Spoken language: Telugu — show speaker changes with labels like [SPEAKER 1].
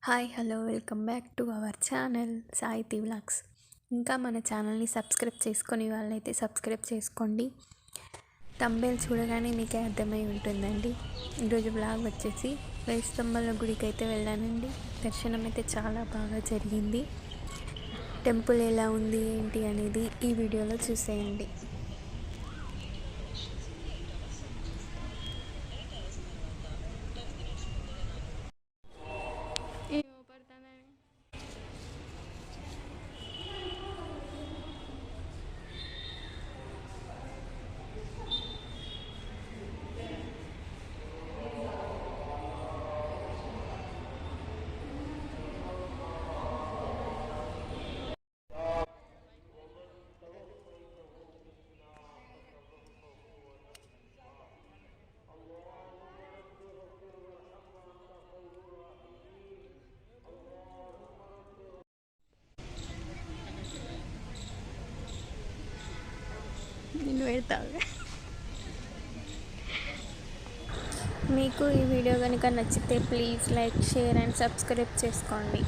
[SPEAKER 1] Hi hello welcome back to our channel Saiti vlogs. ఇంకా మన ఛానల్ని సబ్స్క్రైబ్ చేసుకొని వాళ్ళైతే సబ్స్క్రైబ్ చేసుకోండి. తంబేల్ చూడగానే మీకే అర్థమై ఉంటుందండి. ఈరోజు వ్లాగ్ వచ్చేసి వేయి స్తంభాల గుడికి అయితే వెళ్ళానండి. దర్శనం అయితే చాలా బాగా జరిగింది. టెంపుల్ ఎలా ఉంది ఏంటి అనేది ఈ వీడియోలో చూసేయండి. నేను పెడతాను. మీకు ఈ వీడియో కనుక నచ్చితే please like, share and subscribe చేసుకోండి.